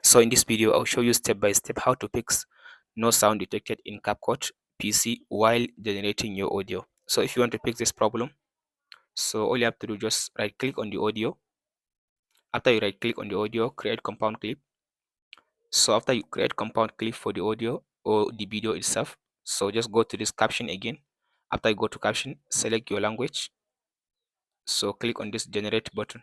So in this video, I'll show you step by step how to fix no sound detected in Capcut PC while generating your audio. So if you want to fix this problem, so all you have to do, just right click on the audio. After you right click on the audio, create compound clip. So after you create compound clip for the audio or the video itself, so just go to this caption again. After you go to caption, select your language. So click on this generate button.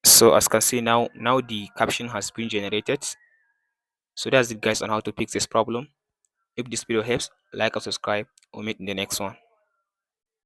So as you can see now the caption has been generated. So that's it guys on how to fix this problem. If this video helps, like or subscribe. We'll meet in the next one.